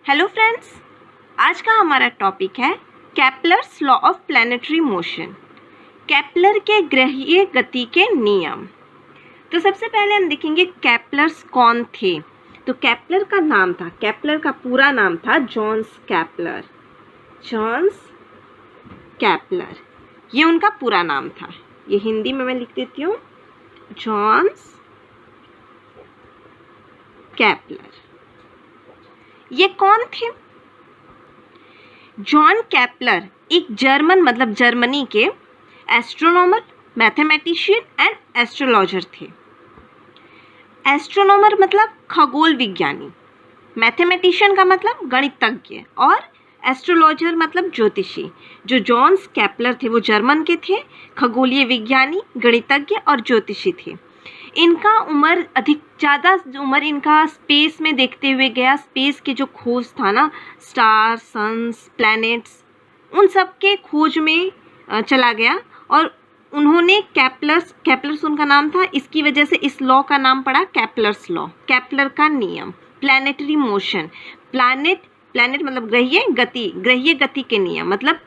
Hello friends, आज का हमारा टॉपिक है Kepler's law of planetary motion. Kepler के ग्रहीय गति के नियम। तो सबसे पहले हम देखेंगे केपलर्स कौन थे। तो केपलर का नाम था, केपलर का पूरा नाम था जॉन्स केपलर। जॉन्स केपलर ये उनका पूरा नाम था। ये हिंदी में मैं लिख देती हूँ, जॉन्स केपलर। ये कौन थे? जॉन केपलर एक जर्मन मतलब जर्मनी के एस्ट्रोनॉमर, मैथमेटिशियन एंड एस्ट्रोलॉजर थे। एस्ट्रोनॉमर मतलब खगोल विज्ञानी, मैथमेटिशियन का मतलब गणितज्ञ और एस्ट्रोलॉजर मतलब ज्योतिषी। जो जॉन्स केपलर थे वो जर्मन के थे, खगोलीय विज्ञानी, गणितज्ञ और ज्योतिषी थे। इनका उम्र ज़्यादा उम्र इनका स्पेस में देखते हुए गया। स्पेस के जो खोज था ना, स्टार, सन्स, प्लैनेट्स, उन सब के खोज में चला गया। और उन्होंने केपलर्स उनका नाम था, इसकी वजह से इस लॉ का नाम पड़ा केपलर्स लॉ, केपलर का नियम। प्लैनेटरी मोशन, प्लैनेट मतलब ग्रहीय गति के नियम, मतलब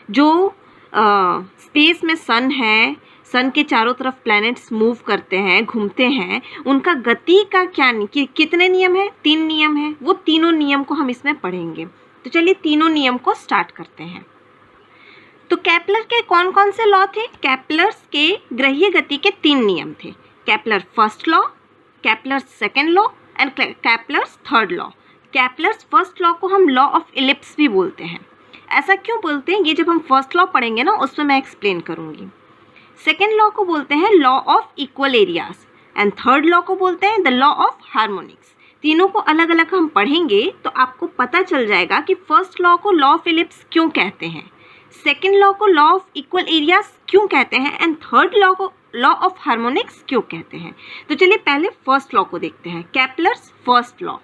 जो स्पेस में सन है, सन के चारों तरफ प्लैनेट्स मूव करते हैं, घूमते हैं, उनका गति का कितने नियम है? 3 नियम है। वो तीनों नियम को हम इसमें पढ़ेंगे। तो चलिए तीनों नियम को स्टार्ट करते हैं। तो केपलर के कौन कौन से लॉ थे? केपलर्स के ग्रहीय गति के 3 नियम थे। Kepler first law, Kepler second law and Kepler's third law. Kepler's first law को हम लॉ ऑफ इलिप्स भी बोलते हैं। ऐसा क्यों बोलते हैं, ये जब हम फर्स्ट लॉ पढ़ेंगे ना उसमें मैं एक्सप्लेन करूँगी। सेकेंड लॉ को बोलते हैं law of equal areas and third law को बोलते हैं द लॉ ऑफ हार्मोनिक्स। तीनों को अलग अलग हम पढ़ेंगे तो आपको पता चल जाएगा कि फर्स्ट लॉ को लॉ ऑफ इलिप्स क्यों कहते हैं, सेकेंड लॉ को लॉ ऑफ इक्वल एरियाज क्यों कहते हैं एंड थर्ड लॉ को लॉ ऑफ हार्मोनिक्स क्यों कहते हैं। तो चलिए पहले फर्स्ट लॉ को देखते हैं, Kepler's first law.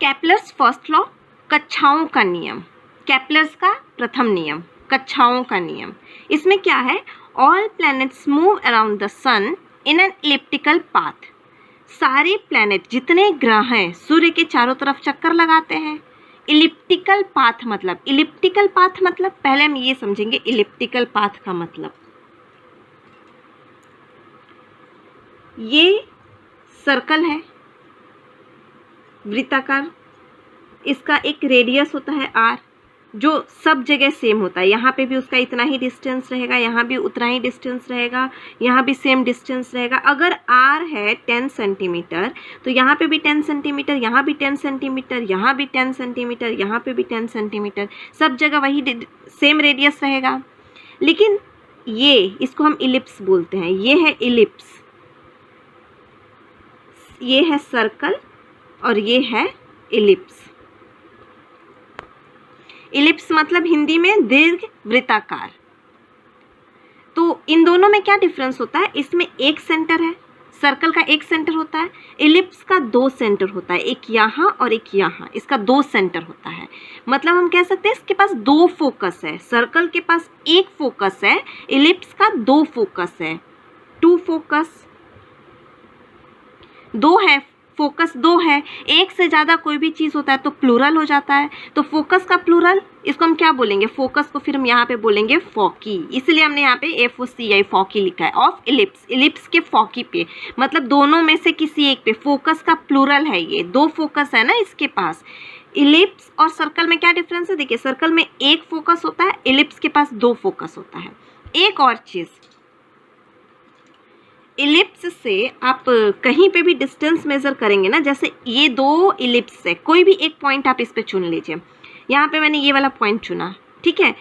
Kepler's first law, कक्षाओं का नियम। केपलर्स का प्रथम नियम, कक्षाओं का नियम। इसमें क्या है? All planets move around the sun in an elliptical path. सारे प्लैनेट, जितने ग्रह हैं, सूर्य के चारों तरफ चक्कर लगाते हैं। इलिप्टिकल पाथ मतलब पहले हम ये समझेंगे इलिप्टिकल पाथ का मतलब। ये सर्कल है, वृत्ताकार, इसका एक रेडियस होता है r, जो सब जगह सेम होता है। यहाँ पे भी उसका इतना ही डिस्टेंस रहेगा, यहाँ भी उतना ही डिस्टेंस रहेगा, यहाँ भी सेम डिस्टेंस रहेगा। अगर r है 10 सेंटीमीटर तो यहाँ पे भी 10 सेंटीमीटर, यहाँ भी 10 सेंटीमीटर, यहाँ भी 10 सेंटीमीटर, यहाँ पे भी 10 सेंटीमीटर, सब जगह वही सेम रेडियस रहेगा। लेकिन ये, इसको हम इलिप्स बोलते हैं। ये है इलिप्स, ये है सर्कल और ये है इलिप्स। इलिप्स मतलब हिंदी में दीर्घ वृत्ताकार। तो इन दोनों में क्या डिफरेंस होता है? इसमें एक सेंटर है, सर्कल का एक सेंटर होता है, इलिप्स का 2 सेंटर होता है, एक यहाँ और एक यहाँ। इसका 2 सेंटर होता है। मतलब हम कह सकते हैं इसके पास 2 फोकस है। सर्कल के पास 1 फोकस है, इलिप्स का 2 फोकस है। 2 फोकस, 2 है, फोकस 2 है। एक से ज़्यादा कोई भी चीज़ होता है तो प्लूरल हो जाता है। तो फोकस का प्लूरल, इसको हम क्या बोलेंगे? फोकस को फिर हम यहाँ पे बोलेंगे फोकी। इसलिए हमने यहाँ पे FOCI फोकी लिखा है, ऑफ इलिप्स। इलिप्स के फोकी पे मतलब दोनों में से किसी एक पे। फोकस का प्लूरल है ये, 2 फोकस है ना इसके पास। इलिप्स और सर्कल में क्या डिफरेंस है? देखिए, सर्कल में 1 फोकस होता है, इलिप्स के पास 2 फोकस होता है। एक और चीज़, इलिप्स से आप कहीं पे भी डिस्टेंस मेज़र करेंगे ना, जैसे ये 2 इलिप्स है, कोई भी एक पॉइंट आप इस पे चुन लीजिए। यहाँ पे मैंने ये वाला पॉइंट चुना, ठीक है।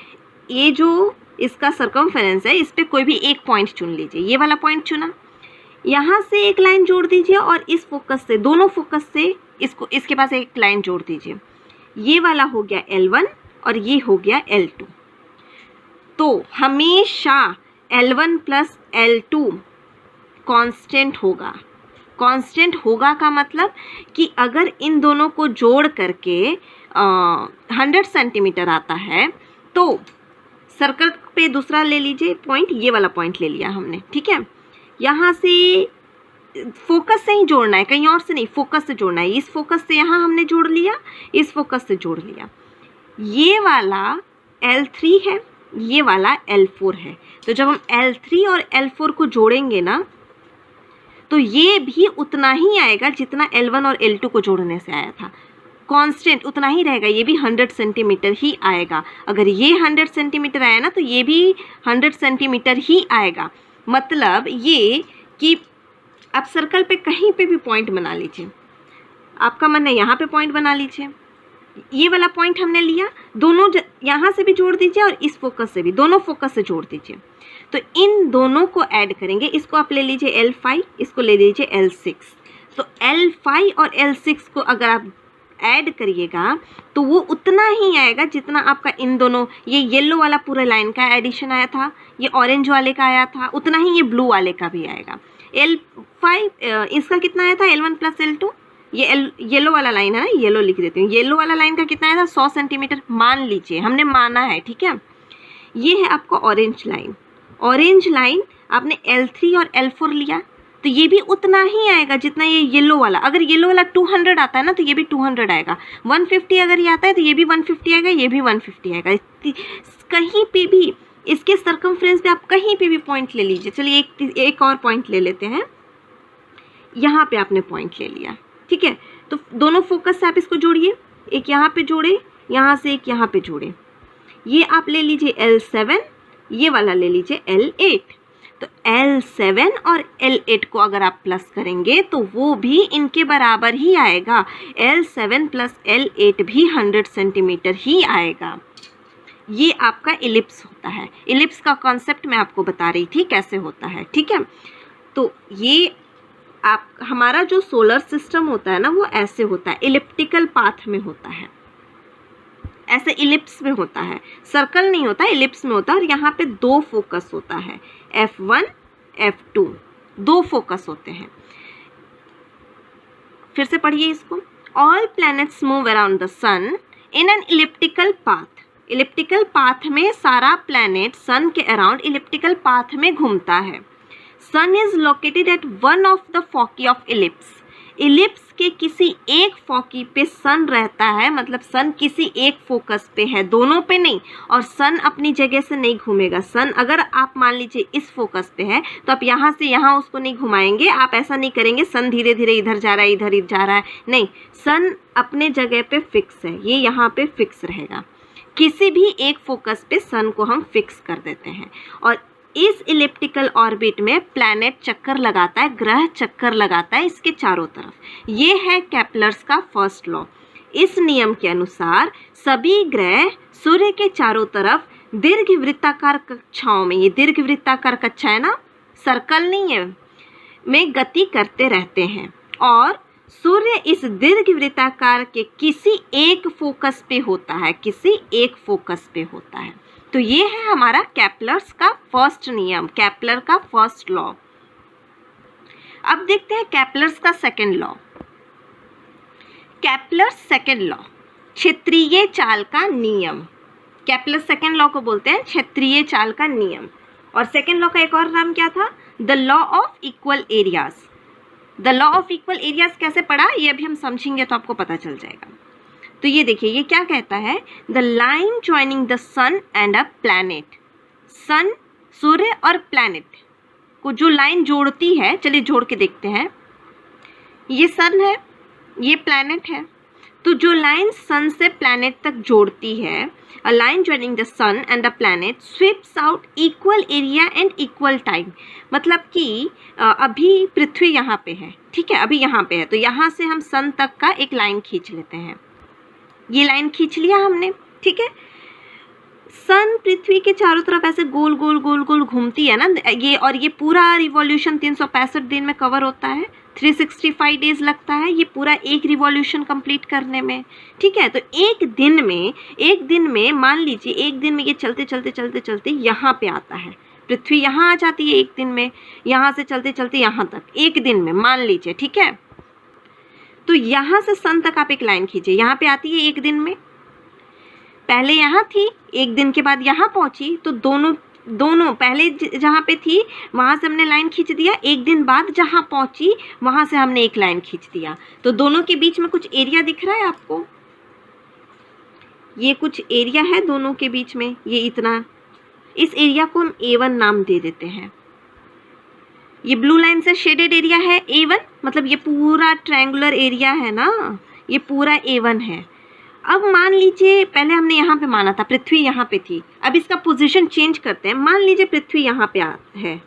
ये जो इसका सर्कमफेरेंस है, इस पे कोई भी एक पॉइंट चुन लीजिए। ये वाला पॉइंट चुना, यहाँ से एक लाइन जोड़ दीजिए और इस फोकस से, दोनों फोकस से इसके पास एक लाइन जोड़ दीजिए। ये वाला हो गया L1 और ये हो गया L2। तो हमेशा L1 प्लस L2 कांस्टेंट होगा। कांस्टेंट होगा का मतलब कि अगर इन दोनों को जोड़ करके 100 सेंटीमीटर आता है तो सर्कल पे दूसरा ले लीजिए पॉइंट, ये वाला पॉइंट ले लिया हमने, ठीक है। यहाँ से फोकस से ही जोड़ना है, कहीं और से नहीं, फोकस से जोड़ना है। इस फोकस से यहाँ हमने जोड़ लिया, इस फोकस से जोड़ लिया। ये वाला L3 है, ये वाला L4 है। तो जब हम L3 और L4 को जोड़ेंगे ना, तो ये भी उतना ही आएगा जितना L1 और L2 को जोड़ने से आया था। कांस्टेंट उतना ही रहेगा, ये भी 100 सेंटीमीटर ही आएगा। अगर ये 100 सेंटीमीटर आया ना, तो ये भी 100 सेंटीमीटर ही आएगा। मतलब ये कि आप सर्कल पे कहीं पे भी पॉइंट बना लीजिए, आपका मन है यहाँ पे पॉइंट बना लीजिए, ये वाला पॉइंट हमने लिया, दोनों यहाँ से भी जोड़ दीजिए और इस फोकस से भी, दोनों फोकस से जोड़ दीजिए। तो इन दोनों को ऐड करेंगे, इसको आप ले लीजिए L5, इसको ले लीजिए L6। तो L5 और L6 को अगर आप ऐड करिएगा तो वो उतना ही आएगा जितना आपका इन दोनों, ये येलो वाला पूरा लाइन का एडिशन आया था, ये ऑरेंज वाले का आया था, उतना ही ये ब्लू वाले का भी आएगा। L5 इसका कितना आया था, L1 + L2, ये येलो वाला लाइन है ना, येलो लिख देती हूँ। येलो वाला लाइन का कितना आया था, 100 सेंटीमीटर मान लीजिए, हमने माना है, ठीक है। ये है आपका ऑरेंज लाइन। ऑरेंज लाइन आपने L3 और L4 लिया, तो ये भी उतना ही आएगा जितना ये येलो वाला। अगर येलो वाला 200 आता है ना, तो ये भी 200 आएगा। 150 अगर ये आता है तो ये भी 150 आएगा, ये भी 150 आएगा। कहीं पे भी इसके सर्कमफ्रेंस पे आप कहीं पे भी पॉइंट ले लीजिए। चलिए एक और पॉइंट ले लेते हैं। यहाँ पे आपने पॉइंट ले लिया, ठीक है। तो दोनों फोकस से आप इसको जोड़िए, एक यहाँ पे जोड़े, यहाँ से एक यहाँ पे जोड़े। ये आप ले लीजिए L7, ये वाला ले लीजिए L8। तो L7 और L8 को अगर आप प्लस करेंगे तो वो भी इनके बराबर ही आएगा। L7 + L8 भी 100 सेंटीमीटर ही आएगा। ये आपका इलिप्स होता है। इलिप्स का कॉन्सेप्ट मैं आपको बता रही थी कैसे होता है, ठीक है। तो ये आप हमारा जो सोलर सिस्टम होता है ना, वो ऐसे होता है, इलिप्टिकल पाथ में होता है, ऐसे इलिप्स में होता है, सर्कल नहीं होता, इलिप्स में होता है। और यहाँ पे 2 फोकस होता है, F1 F2, 2 फोकस होते हैं। फिर से पढ़िए इसको। All planets move around the sun in an elliptical path. Elliptical path में सारा प्लैनेट सन के अराउंड इलिप्टिकल पाथ में घूमता है। Sun is located at one of the foci of ellipse. Ellipse के किसी एक फोकी पे सन रहता है, मतलब सन किसी एक फोकस पे है, दोनों पे नहीं। और सन अपनी जगह से नहीं घूमेगा। सन अगर आप मान लीजिए इस फोकस पे है, तो आप यहाँ से यहाँ उसको नहीं घुमाएंगे, आप ऐसा नहीं करेंगे सन धीरे धीरे इधर जा रहा है, इधर जा रहा है, नहीं। सन अपने जगह पे फिक्स है, ये यहाँ पे फिक्स रहेगा। किसी भी एक फोकस पे सन को हम फिक्स कर देते हैं। और इस इलिप्टिकल ऑर्बिट में प्लैनेट चक्कर लगाता है, ग्रह चक्कर लगाता है इसके चारों तरफ। ये है केपलर्स का फर्स्ट लॉ। इस नियम के अनुसार सभी ग्रह सूर्य के चारों तरफ दीर्घवृत्ताकार कक्षाओं में, ये दीर्घवृत्ताकार कक्षा है ना, सर्कल नहीं है, में गति करते रहते हैं। और सूर्य इस दीर्घवृत्ताकार के किसी एक फोकस पे होता है, किसी एक फोकस पे होता है। तो ये है हमारा केपलर्स का फर्स्ट नियम, केपलर का फर्स्ट लॉ। अब देखते हैं केपलर्स का second law. Kepler second law, क्षेत्रीय चाल का नियम। केपलर सेकंड लॉ को बोलते हैं क्षेत्रीय चाल का नियम। और सेकंड लॉ का एक और नाम क्या था, the law of equal areas. The law of equal areas कैसे पढ़ा, ये अभी हम समझेंगे तो आपको पता चल जाएगा। तो ये देखिए, ये क्या कहता है, the line joining the sun and a planet. Sun, सूर्य और प्लैनेट को जो लाइन जोड़ती है, चलिए जोड़ के देखते हैं। ये सन है, ये प्लैनेट है। तो जो लाइन सन से प्लैनेट तक जोड़ती है, a line joining the sun and the planet sweeps out equal area and equal time. मतलब कि अभी पृथ्वी यहाँ पे है, ठीक है, अभी यहाँ पे है, तो यहाँ से हम सन तक का एक लाइन खींच लेते हैं। ये लाइन खींच लिया हमने, ठीक है। सन पृथ्वी के चारों तरफ ऐसे गोल गोल गोल गोल घूमती है ना ये, और ये पूरा रिवॉल्यूशन 365 दिन में कवर होता है, 365 डेज लगता है ये पूरा एक रिवॉल्यूशन कंप्लीट करने में, ठीक है। तो एक दिन में मान लीजिए, एक दिन में ये चलते चलते चलते चलते यहाँ पे आता है, पृथ्वी यहाँ आ जाती है एक दिन में, यहाँ से चलते चलते यहाँ तक एक दिन में मान लीजिए, ठीक है। तो यहाँ से सन तक आप एक लाइन खींचिए, यहाँ पे आती है एक दिन में, पहले यहाँ थी, एक दिन के बाद यहाँ पहुँची, तो दोनों दोनों पहले जहाँ पे थी वहाँ से हमने लाइन खींच दिया, एक दिन बाद जहाँ पहुँची वहाँ से हमने एक लाइन खींच दिया। तो दोनों के बीच में कुछ एरिया दिख रहा है आपको, ये कुछ एरिया है दोनों के बीच में, ये इतना, इस एरिया को हम A1 नाम दे देते हैं। ये ब्लू लाइन से शेडेड एरिया है A1, मतलब ये पूरा ट्रायंगुलर एरिया है ना, ये पूरा A1 है। अब मान लीजिए पहले हमने यहाँ पे माना था पृथ्वी यहाँ पे थी, अब इसका पोजीशन चेंज करते हैं। मान लीजिए पृथ्वी यहाँ पे है,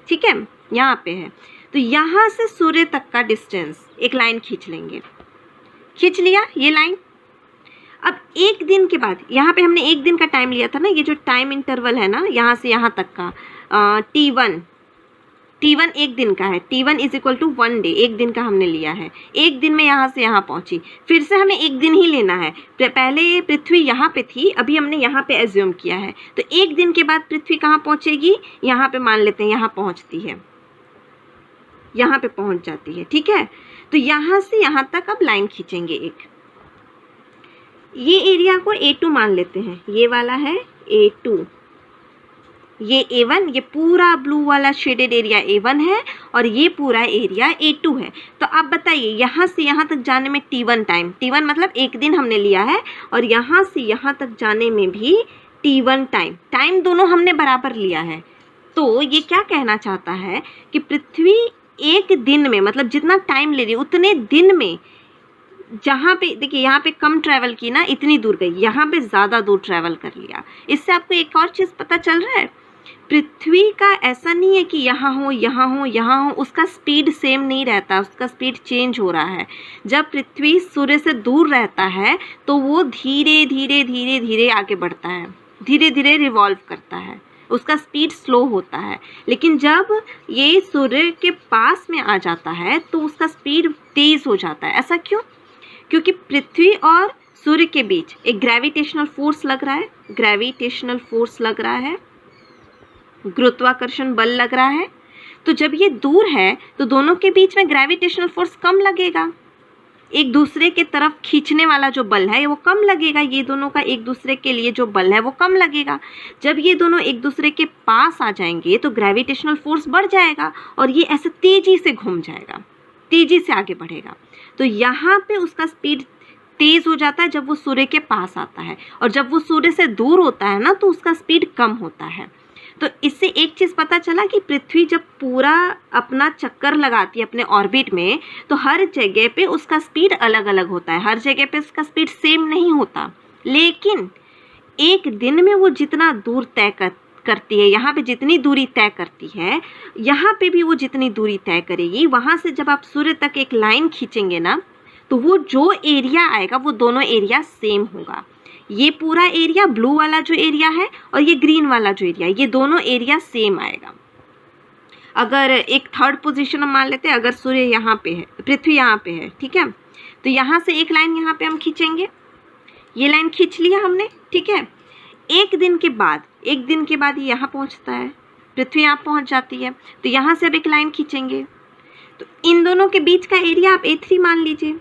ठीक है, यहाँ पे है, तो यहाँ से सूर्य तक का डिस्टेंस एक लाइन खींच लेंगे, खींच लिया ये लाइन। अब एक दिन के बाद, यहाँ पे हमने एक दिन का टाइम लिया था ना, ये जो टाइम इंटरवल है ना यहाँ से यहाँ तक का T1 एक दिन का है, T1 is equal to 1 day, एक दिन का हमने लिया है। एक दिन में यहाँ से यहाँ पहुँची, फिर से हमें एक दिन ही लेना है। पहले पृथ्वी यहाँ पे थी, अभी हमने यहाँ पे एज्यूम किया है, तो एक दिन के बाद पृथ्वी कहाँ पहुँचेगी, यहाँ पे मान लेते हैं यहाँ पहुँचती है, यहाँ पे पहुँच जाती है, ठीक है। तो यहाँ से यहाँ तक अब लाइन खींचेंगे एक, ये एरिया को A2 मान लेते हैं, ये वाला है A2, ये A1, ये पूरा ब्लू वाला शेडेड एरिया A1 है और ये पूरा एरिया A2 है। तो आप बताइए यहाँ से यहाँ तक जाने में T1 टाइम, T1 मतलब एक दिन हमने लिया है, और यहाँ से यहाँ तक जाने में भी T1 टाइम दोनों हमने बराबर लिया है। तो ये क्या कहना चाहता है कि पृथ्वी एक दिन में, मतलब जितना टाइम ले रही है उतने दिन में, जहाँ पे देखिए यहाँ पे कम ट्रैवल की ना, इतनी दूर गई, यहाँ पे ज़्यादा दूर ट्रैवल कर लिया। इससे आपको एक और चीज़ पता चल रहा है, पृथ्वी का ऐसा नहीं है कि यहाँ हो यहाँ हो यहाँ हो, उसका स्पीड सेम नहीं रहता, उसका स्पीड चेंज हो रहा है। जब पृथ्वी सूर्य से दूर रहता है तो वो धीरे धीरे धीरे धीरे आगे बढ़ता है, धीरे धीरे रिवॉल्व करता है, उसका स्पीड स्लो होता है। लेकिन जब ये सूर्य के पास में आ जाता है तो उसका स्पीड तेज़ हो जाता है। ऐसा क्यों? क्योंकि पृथ्वी और सूर्य के बीच एक ग्रेविटेशनल फोर्स लग रहा है, ग्रेविटेशनल फोर्स लग रहा है, गुरुत्वाकर्षण बल लग रहा है। तो जब ये दूर है तो दोनों के बीच में ग्रेविटेशनल फोर्स कम लगेगा, एक दूसरे के तरफ खींचने वाला जो बल है वो कम लगेगा, ये दोनों का एक दूसरे के लिए जो बल है वो कम लगेगा। जब ये दोनों एक दूसरे के पास आ जाएंगे तो ग्रेविटेशनल फोर्स बढ़ जाएगा और ये ऐसे तेज़ी से घूम जाएगा, तेज़ी से आगे बढ़ेगा। तो यहाँ पे उसका स्पीड तेज़ हो जाता है जब वो सूर्य के पास आता है, और जब वो सूर्य से दूर होता है ना तो उसका स्पीड कम होता है। तो इससे एक चीज़ पता चला कि पृथ्वी जब पूरा अपना चक्कर लगाती है अपने ऑर्बिट में, तो हर जगह पे उसका स्पीड अलग अलग होता है, हर जगह पे उसका स्पीड सेम नहीं होता। लेकिन एक दिन में वो जितना दूर तय करती है, यहाँ पे जितनी दूरी तय करती है, यहाँ पे भी वो जितनी दूरी तय करेगी। वहाँ से जब आप सूर्य तक एक लाइन खींचेंगे ना, तो वो जो एरिया आएगा वो दोनों एरिया सेम होगा। ये पूरा एरिया ब्लू वाला जो एरिया है और ये ग्रीन वाला जो एरिया है, ये दोनों एरिया सेम आएगा। अगर एक थर्ड पोजीशन हम मान लेते हैं, अगर सूर्य यहाँ पे है, पृथ्वी यहाँ पे है, ठीक है, तो यहाँ से एक लाइन यहाँ पे हम खींचेंगे, ये लाइन खींच लिया हमने, ठीक है। एक दिन के बाद ये यहाँ पहुँचता है, पृथ्वी यहाँ पहुँच जाती है, तो यहाँ से अब एक लाइन खींचेंगे। तो इन दोनों के बीच का एरिया आप A3 मान लीजिए,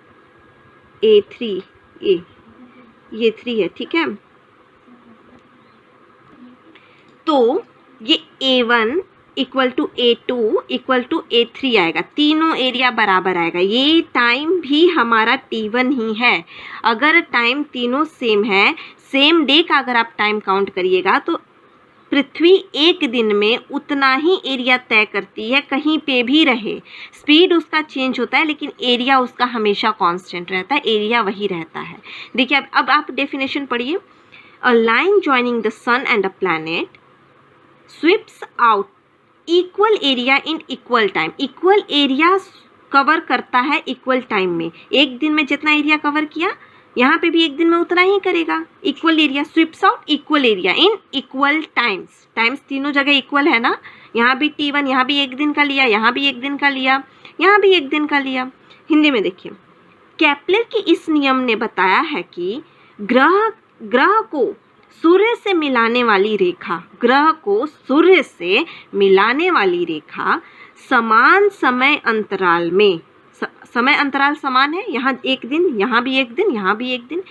A3 ये 3 है, ठीक है। तो ये A1 equal to A2 equal to A3 आएगा, तीनों एरिया बराबर आएगा। ये टाइम भी हमारा T1 ही है। अगर टाइम तीनों सेम है, सेम डे का अगर आप टाइम काउंट करिएगा, तो पृथ्वी एक दिन में उतना ही एरिया तय करती है, कहीं पे भी रहे। स्पीड उसका चेंज होता है लेकिन एरिया उसका हमेशा कांस्टेंट रहता है, एरिया वही रहता है। देखिए अब आप डेफिनेशन पढ़िए। A line joining the sun and a planet sweeps out equal area in equal time. Equal area cover करता है इक्वल टाइम में। एक दिन में जितना एरिया कवर किया, यहाँ पे भी एक दिन में उतना ही करेगा। Equal area sweeps out equal area in equal times. Times तीनों जगह इक्वल है ना, यहाँ भी T1, यहाँ भी एक दिन का लिया, यहाँ भी एक दिन का लिया, यहाँ भी एक दिन का लिया। हिंदी में देखिए, केपलर के इस नियम ने बताया है कि ग्रह को सूर्य से मिलाने वाली रेखा, ग्रह को सूर्य से मिलाने वाली रेखा समान समय अंतराल में, समय अंतराल समान है, यहाँ एक दिन, यहाँ भी एक दिन, यहाँ भी एक दिन।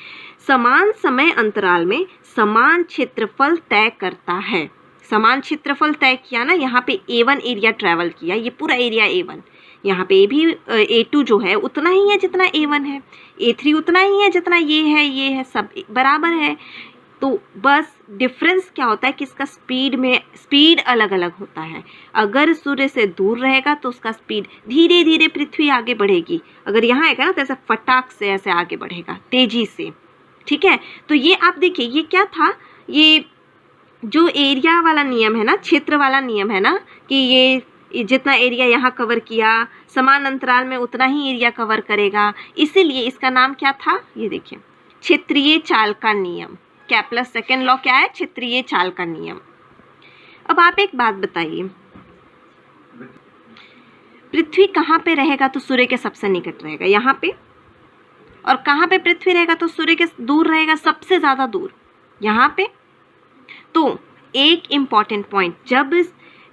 समान समय अंतराल में समान क्षेत्रफल तय करता है। समान क्षेत्रफल तय किया ना, यहाँ पे A1 एरिया ट्रैवल किया, ये पूरा एरिया A1, यहाँ पे भी A2 जो है उतना ही है जितना A1 है, A3 उतना ही है जितना ये है, सब बराबर है। तो बस डिफरेंस क्या होता है कि इसका स्पीड अलग अलग होता है। अगर सूर्य से दूर रहेगा तो उसका स्पीड धीरे धीरे पृथ्वी आगे बढ़ेगी, अगर यहाँ आएगा ना तो ऐसे फटाक से ऐसे आगे बढ़ेगा तेजी से, ठीक है। तो ये आप देखिए, ये क्या था, ये जो एरिया वाला नियम है ना, क्षेत्र वाला नियम है ना, कि ये जितना एरिया यहाँ कवर किया समान अंतराल में उतना ही एरिया कवर करेगा, इसीलिए इसका नाम क्या था, ये देखिए क्षेत्रीय चाल का नियम। केपलर सेकंड लॉ क्या है, क्षेत्रीय चाल का नियम। अब आप एक बात बताइए, पृथ्वी कहाँ पे रहेगा तो सूर्य के सबसे निकट रहेगा, यहाँ पे, और कहाँ पे पृथ्वी रहेगा तो सूर्य के दूर रहेगा, सबसे ज़्यादा दूर यहाँ पे। तो एक इम्पॉर्टेंट पॉइंट, जब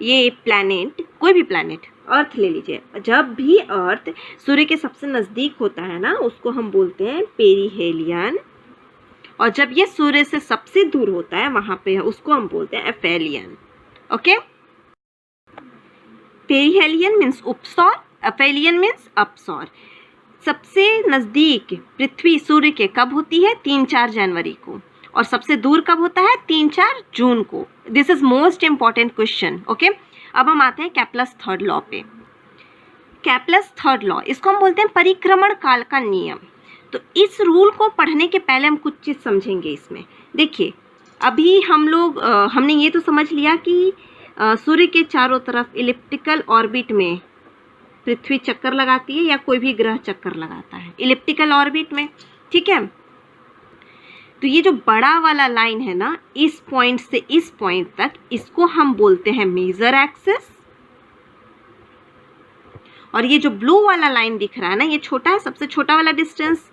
ये प्लैनेट, कोई भी प्लैनेट, अर्थ ले लीजिए, जब भी अर्थ सूर्य के सबसे नज़दीक होता है ना, उसको हम बोलते हैं पेरिहेलियन, और जब ये सूर्य से सबसे दूर होता है वहाँ पे उसको हम बोलते हैं एफेलियन। ओके, पेरिहेलियन मीन्स उपसौर, एफेलियन मीन्स अपसौर। सबसे नज़दीक पृथ्वी सूर्य के कब होती है, 3-4 जनवरी को, और सबसे दूर कब होता है, 3-4 जून को। This is most important question. Okay, अब हम आते हैं केपलर्स थर्ड लॉ पे। केपलर्स थर्ड लॉ, इसको हम बोलते हैं परिक्रमण काल का नियम। तो इस रूल को पढ़ने के पहले हम कुछ चीज़ समझेंगे इसमें। देखिए, अभी हमने ये तो समझ लिया कि सूर्य के चारों तरफ इलिप्टिकल ऑर्बिट में पृथ्वी चक्कर लगाती है या कोई भी ग्रह चक्कर लगाता है इलिप्टिकल ऑर्बिट में, ठीक है। तो ये जो बड़ा वाला लाइन है ना, इस पॉइंट से इस पॉइंट तक, इसको हम बोलते हैं मेजर एक्सिस, और ये जो ब्लू वाला लाइन दिख रहा है ना, ये छोटा है, सबसे छोटा वाला डिस्टेंस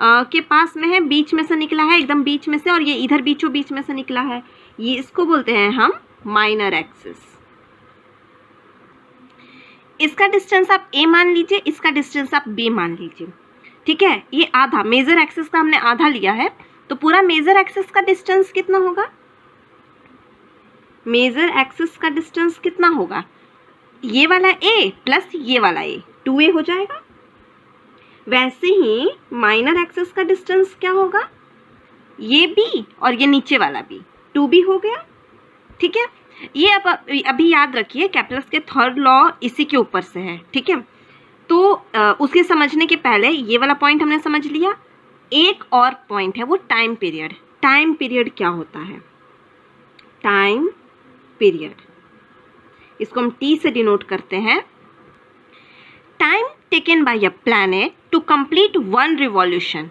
के पास में है, बीच में से निकला है, एकदम बीच में से, और ये इधर बीचों बीच में से निकला है, ये इसको बोलते हैं हम माइनर एक्सिस। इसका डिस्टेंस आप A मान लीजिए, इसका डिस्टेंस आप B मान लीजिए, ठीक है। ये आधा, मेजर एक्सिस का हमने आधा लिया है, तो पूरा मेजर एक्सिस का डिस्टेंस कितना होगा, मेजर एक्सिस का डिस्टेंस कितना होगा, ये वाला A प्लस ये वाला A, 2A हो जाएगा। वैसे ही माइनर एक्सिस का डिस्टेंस क्या होगा, ये B और ये नीचे वाला B, 2B हो गया, ठीक है। ये अब अभी याद रखिए, केपलर्स के थर्ड लॉ इसी के ऊपर से है, ठीक है। तो उसके समझने के पहले ये वाला पॉइंट हमने समझ लिया। एक और पॉइंट है वो टाइम पीरियड। टाइम पीरियड क्या होता है, टाइम पीरियड, इसको हम T से डिनोट करते हैं। Time taken by a planet to complete one revolution.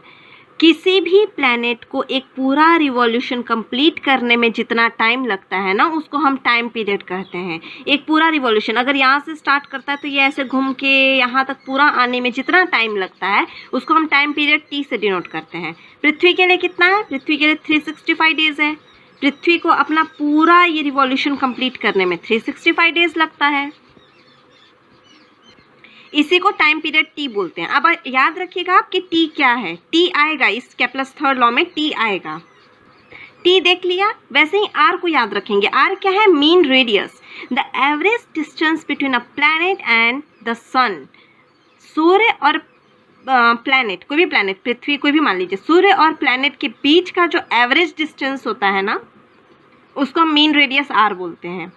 किसी भी प्लैनेट को एक पूरा रिवॉल्यूशन कंप्लीट करने में जितना टाइम लगता है ना, उसको हम टाइम पीरियड कहते हैं। एक पूरा रिवॉल्यूशन अगर यहाँ से स्टार्ट करता है तो ये ऐसे घूम के यहाँ तक पूरा आने में जितना टाइम लगता है उसको हम टाइम पीरियड T से डिनोट करते हैं। पृथ्वी के लिए कितना है, पृथ्वी के लिए 365 डेज है। पृथ्वी को अपना पूरा ये रिवॉल्यूशन कंप्लीट करने में 365 डेज लगता है, इसी को टाइम पीरियड T बोलते हैं। अब याद रखिएगा आप कि T क्या है, T आएगा इस केपलर्स थर्ड लॉ में, T आएगा। T देख लिया, वैसे ही R को याद रखेंगे। R क्या है, mean radius, the average distance between a planet and the sun. सूर्य और प्लैनेट, कोई भी प्लैनेट, पृथ्वी कोई भी मान लीजिए, सूर्य और प्लैनेट के बीच का जो एवरेज डिस्टेंस होता है ना, उसको हम मीन रेडियस R बोलते हैं।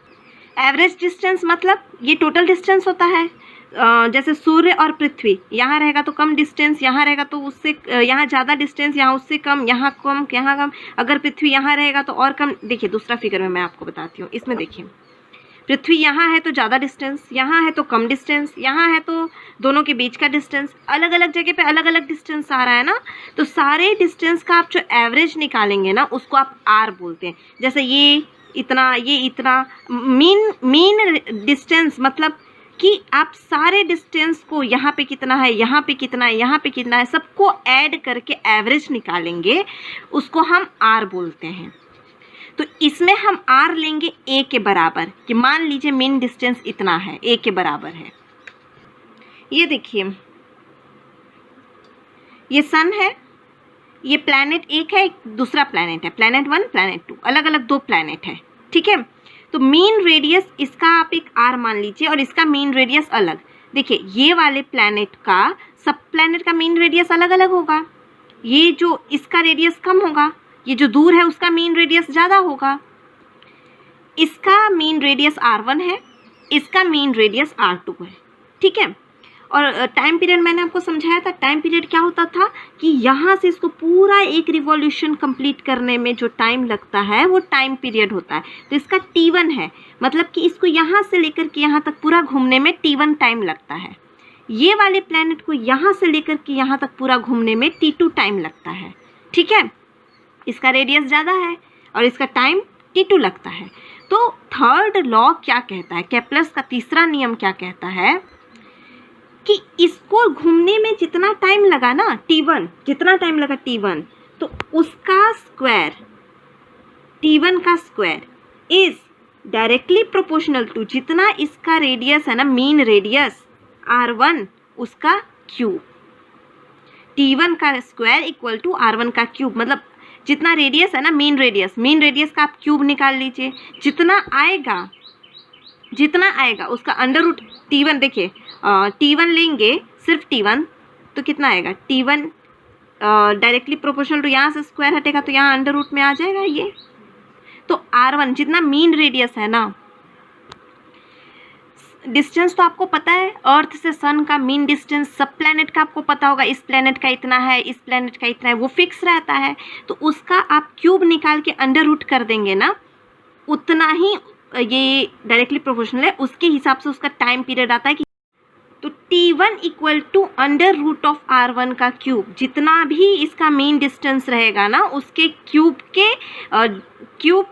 एवरेज डिस्टेंस मतलब ये टोटल डिस्टेंस होता है। जैसे सूर्य और पृथ्वी, यहाँ रहेगा तो कम डिस्टेंस, यहाँ रहेगा तो उससे यहाँ ज़्यादा डिस्टेंस, यहाँ उससे कम, यहाँ कम, यहाँ कम। अगर पृथ्वी यहाँ रहेगा तो और कम। देखिए दूसरा फिगर में मैं आपको बताती हूँ, इसमें देखिए पृथ्वी यहाँ है तो ज़्यादा डिस्टेंस, यहाँ है तो कम डिस्टेंस, यहाँ है तो दोनों के बीच का डिस्टेंस, अलग अलग जगह पे अलग अलग डिस्टेंस आ रहा है ना। तो सारे डिस्टेंस का आप जो एवरेज निकालेंगे ना, उसको आप R बोलते हैं। जैसे ये इतना, मीन डिस्टेंस मतलब कि आप सारे डिस्टेंस को यहाँ पे कितना है, यहाँ पे कितना है, यहाँ पे कितना है, सबको ऐड करके एवरेज निकालेंगे, उसको हम R बोलते हैं। तो इसमें हम R लेंगे A के बराबर, कि मान लीजिए मीन डिस्टेंस इतना है, A के बराबर है। ये देखिए ये सन है, ये प्लैनेट एक है, एक दूसरा प्लैनेट है, प्लैनेट 1 प्लैनेट 2, अलग अलग 2 प्लैनेट है, ठीक है। तो मीन रेडियस इसका आप एक r मान लीजिए और इसका मीन रेडियस अलग। देखिए ये वाले प्लैनेट का, सब प्लैनेट का मीन रेडियस अलग अलग होगा। ये जो इसका रेडियस कम होगा, ये जो दूर है उसका मीन रेडियस ज़्यादा होगा। इसका मीन रेडियस r1 है, इसका मीन रेडियस r2 है, ठीक है। और टाइम पीरियड मैंने आपको समझाया था, टाइम पीरियड क्या होता था कि यहाँ से इसको पूरा एक रिवॉल्यूशन कंप्लीट करने में जो टाइम लगता है वो टाइम पीरियड होता है। तो इसका t1 है, मतलब कि इसको यहाँ से लेकर के यहाँ तक पूरा घूमने में t1 टाइम लगता है। ये वाले प्लैनेट को यहाँ से लेकर के यहाँ तक पूरा घूमने में t2 टाइम लगता है, ठीक है। इसका रेडियस ज़्यादा है और इसका टाइम t2 लगता है। तो थर्ड लॉ क्या कहता है, केप्लर्स का तीसरा नियम क्या कहता है कि इसको घूमने में जितना टाइम लगा ना t1, जितना टाइम लगा t1, तो उसका स्क्वायर, t1 का square is directly proportional to जितना इसका रेडियस है ना, मीन रेडियस r1 उसका क्यूब। t1 का स्क्वायर इक्वल टू r1 का क्यूब, मतलब जितना रेडियस है ना, मीन रेडियस का आप क्यूब निकाल लीजिए। जितना आएगा उसका अंडर रूट t1, देखिए t1 लेंगे सिर्फ t1 तो कितना आएगा, t1 डायरेक्टली प्रोपोर्शनल टू, यहाँ से स्क्वायर हटेगा तो यहाँ अंडर रूट में आ जाएगा ये। तो r1 जितना मीन रेडियस है ना, डिस्टेंस तो आपको पता है, अर्थ से सन का मीन डिस्टेंस सब प्लैनेट का आपको पता होगा, इस प्लैनेट का इतना है, इस प्लैनेट का इतना है, वो फिक्स रहता है। तो उसका आप क्यूब निकाल के अंडर रूट कर देंगे ना, उतना ही ये डायरेक्टली प्रोपोर्शनल है, उसके हिसाब से उसका टाइम पीरियड आता है कि तो t1 equal to under root of r1 का क्यूब। जितना भी इसका मेन डिस्टेंस रहेगा ना, उसके क्यूब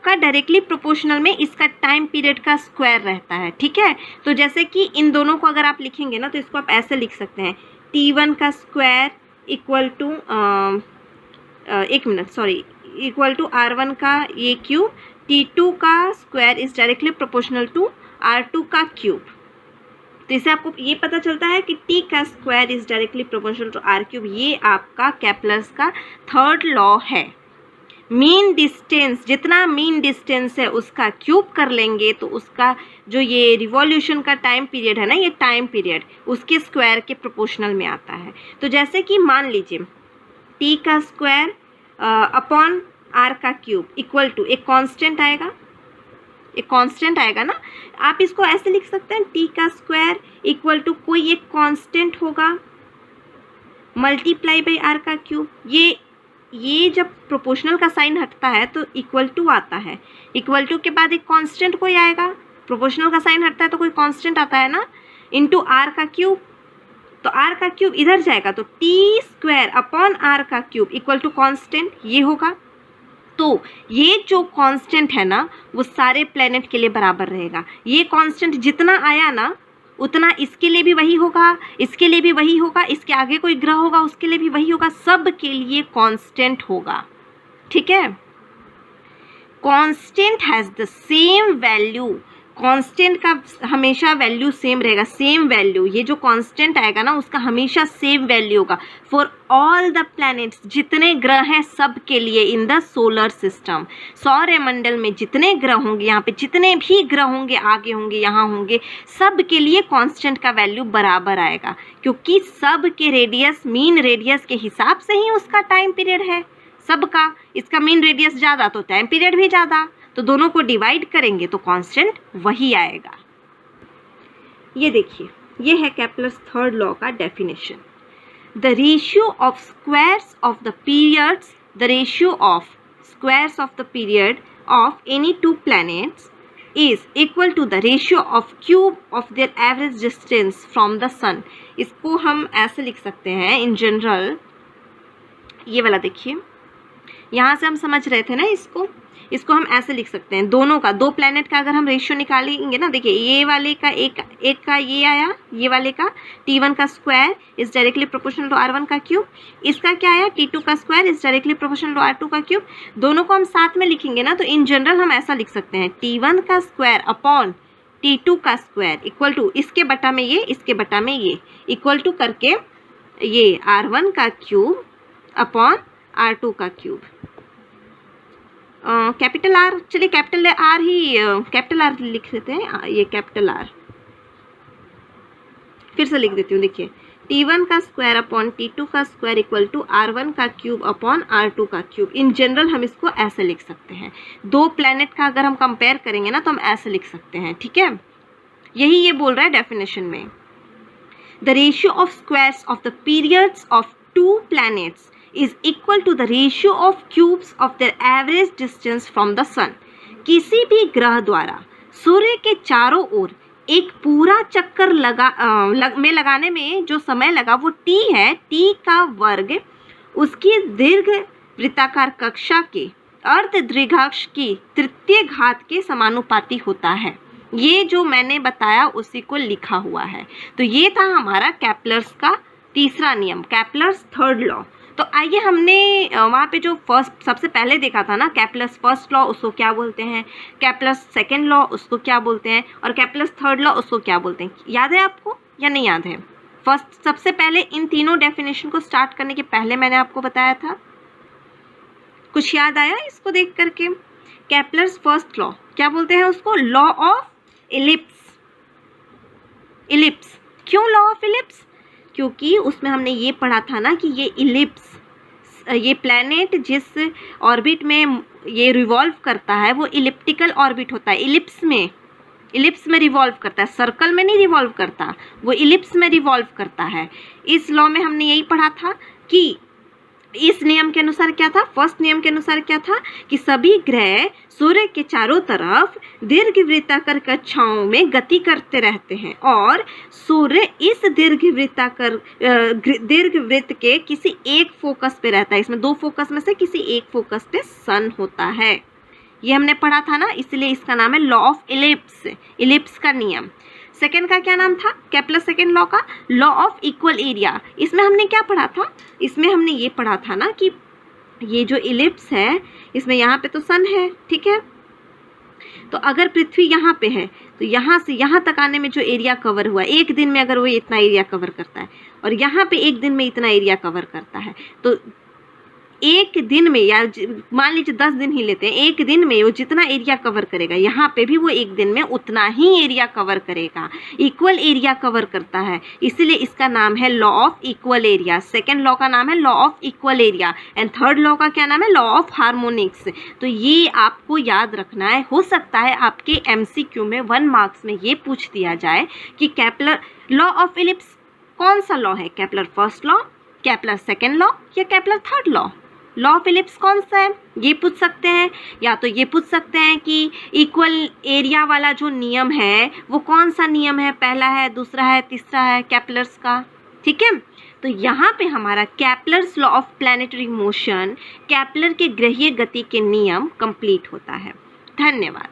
का डायरेक्टली प्रोपोर्शनल में इसका टाइम पीरियड का स्क्वायर रहता है, ठीक है। तो जैसे कि इन दोनों को अगर आप लिखेंगे ना, तो इसको आप ऐसे लिख सकते हैं, t1 का square equal to equal to r1 का ये क्यूब, t2 का square is directly proportional to r2 का क्यूब। तो इससे आपको ये पता चलता है कि t का square is directly proportional to r cube. ये आपका केप्लर्स का थर्ड लॉ है। मीन डिस्टेंस, जितना मीन डिस्टेंस है उसका क्यूब कर लेंगे तो उसका जो ये रिवॉल्यूशन का टाइम पीरियड है ना, ये टाइम पीरियड उसके स्क्वायर के प्रोपोर्शनल में आता है। तो जैसे कि मान लीजिए t का स्क्वायर अपॉन r का क्यूब इक्वल टू एक कांस्टेंट आएगा ना, आप इसको ऐसे लिख सकते हैं, t का स्क्वायर इक्वल टू कोई एक कांस्टेंट होगा मल्टीप्लाई बाई r का क्यूब। ये जब प्रोपोर्शनल का साइन हटता है तो इक्वल टू आता है, इक्वल टू के बाद एक कांस्टेंट कोई आएगा, प्रोपोर्शनल का साइन हटता है तो कोई कांस्टेंट आता है ना, इनटू r का क्यूब। तो r का क्यूब इधर जाएगा तो t स्क्वायर अपॉन r का क्यूब इक्वल टू कांस्टेंट ये होगा। तो ये जो कांस्टेंट है ना, वो सारे प्लैनेट के लिए बराबर रहेगा। ये कांस्टेंट जितना आया ना, उतना इसके लिए भी वही होगा, इसके लिए भी वही होगा, इसके आगे कोई ग्रह होगा उसके लिए भी वही होगा, सब के लिए कांस्टेंट होगा, ठीक है। Constant has the same value, constant का हमेशा वैल्यू सेम रहेगा, सेम वैल्यू। ये जो कांस्टेंट आएगा ना, उसका हमेशा सेम वैल्यू होगा फॉर ऑल द प्लैनेट्स, जितने ग्रह हैं सब के लिए इन द सोलर सिस्टम। सौरमंडल में जितने ग्रह होंगे, यहाँ पे जितने भी ग्रह होंगे, आगे होंगे, यहाँ होंगे, सब के लिए कांस्टेंट का वैल्यू बराबर आएगा, क्योंकि सब के रेडियस, मीन रेडियस के हिसाब से ही उसका टाइम पीरियड है सबका। इसका मीन रेडियस ज़्यादा तो टाइम पीरियड भी ज़्यादा, तो दोनों को डिवाइड करेंगे तो कांस्टेंट वही आएगा। ये देखिए, ये है केप्लर्स थर्ड लॉ का definition. The ratio of squares of the periods, the ratio of squares of the period of any two planets is equal to the ratio of cube of their average distance from the sun. इसको हम ऐसे लिख सकते हैं in general, ये वाला देखिए, यहाँ से हम समझ रहे थे ना, इसको हम ऐसे लिख सकते हैं, दोनों का, दो प्लैनेट का अगर हम रेशियो निकालेंगे ना, देखिए ये वाले का एक का ये आया, ये वाले का t1 का square is directly proportional to r1 का क्यूब, इसका क्या आया t2 का square is directly proportional to r2 का क्यूब। दोनों को हम साथ में लिखेंगे ना, तो इन जनरल हम ऐसा लिख सकते हैं, t1 का स्क्वायर अपॉन t2 का स्क्वायर इक्वल टू इसके बटा में ये, इसके बटा में ये, इक्वल टू करके ये r1 का क्यूब अपॉन R2 का क्यूब। कैपिटल आर, चलिए कैपिटल आर ही कैपिटल आर लिख देते हैं, ये कैपिटल आर फिर से लिख देती हूँ। देखिए T1 का स्क्वायर अपॉन T2 का स्क्वायर इक्वल टू R1 का क्यूब अपॉन R2 का क्यूब। इन जनरल हम इसको ऐसे लिख सकते हैं, दो प्लैनेट का अगर हम कंपेयर करेंगे ना तो हम ऐसे लिख सकते हैं, ठीक है। यही ये बोल रहा है डेफिनेशन में, the ratio of squares of the periods of two planets is equal to the ratio of cubes of their average distance from the sun. किसी भी ग्रह द्वारा सूर्य के चारों ओर एक पूरा चक्कर लगाने में जो समय लगा वो t है, t का वर्ग उसकी दीर्घ वृत्ताकार कक्षा के अर्ध दीर्घाक्ष की तृतीय घात के समानुपाती होता है। ये जो मैंने बताया उसी को लिखा हुआ है। तो ये था हमारा कैप्लर्स का तीसरा नियम, कैप्लर्स थर्ड लॉ। तो आइए हमने वहाँ पे जो फर्स्ट सबसे पहले देखा था ना, कैप्लर्स फर्स्ट लॉ उसको क्या बोलते हैं, कैप्लर्स सेकंड लॉ उसको क्या बोलते हैं, और कैप्लर्स थर्ड लॉ उसको क्या बोलते हैं, याद है आपको या नहीं याद है? फर्स्ट सबसे पहले इन तीनों डेफिनेशन को स्टार्ट करने के पहले मैंने आपको बताया था, कुछ याद आया इसको देख करके? कैप्लर्स फर्स्ट लॉ क्या बोलते हैं उसको? Law of ellipse. इलिप्स क्यों लॉ ऑफ इलिप्स? क्योंकि उसमें हमने ये पढ़ा था ना कि ये इलिप्स, ये प्लैनेट जिस ऑर्बिट में ये रिवॉल्व करता है वो इलिप्टिकल ऑर्बिट होता है, इलिप्स में रिवॉल्व करता है, सर्कल में नहीं रिवॉल्व करता, वो इलिप्स में रिवॉल्व करता है। इस लॉ में हमने यही पढ़ा था कि इस नियम के अनुसार क्या था, फर्स्ट नियम के अनुसार क्या था कि सभी ग्रह सूर्य के चारों तरफ दीर्घवृत्ताकार कक्षाओं में गति करते रहते हैं और सूर्य इस दीर्घवृत्त के किसी एक फोकस पे रहता है। इसमें दो फोकस में से किसी एक फोकस पे सन होता है, ये हमने पढ़ा था ना, इसलिए इसका नाम है लॉ ऑफ इलिप्स, इलिप्स का नियम। सेकेंड का क्या नाम था? कैप्लर सेकेंड लॉ का लॉ ऑफ इक्वल एरिया। इसमें हमने क्या पढ़ा था? इसमें हमने ये पढ़ा था ना कि ये जो इलिप्स है इसमें यहाँ पे तो सन है, ठीक है, तो अगर पृथ्वी यहाँ पे है तो यहाँ से यहाँ तक आने में जो एरिया कवर हुआ एक दिन में, अगर वो इतना एरिया कवर करता है और यहाँ पे एक दिन में इतना एरिया कवर करता है, तो एक दिन में या मान लीजिए 10 दिन ही लेते हैं, एक दिन में वो जितना एरिया कवर करेगा यहाँ पे भी वो एक दिन में उतना ही एरिया कवर करेगा, इक्वल एरिया कवर करता है, इसीलिए इसका नाम है law of equal area. Second law का नाम है law of equal area and third law का क्या नाम है? Law of harmonics. तो ये आपको याद रखना है, हो सकता है आपके MCQ में 1 मार्क्स में ये पूछ दिया जाए कि कैप्लर लॉ ऑफ इलिप्स कौन सा लॉ है, Kepler first law, Kepler second law या Kepler third law? Law of ellipse कौन सा है ये पूछ सकते हैं, या तो ये पूछ सकते हैं कि इक्वल एरिया वाला जो नियम है वो कौन सा नियम है, पहला है, दूसरा है, तीसरा है कैप्लर्स का, ठीक है। तो यहाँ पे हमारा Kepler's law of planetary motion, Kepler के ग्रहीय गति के नियम कंप्लीट होता है। धन्यवाद।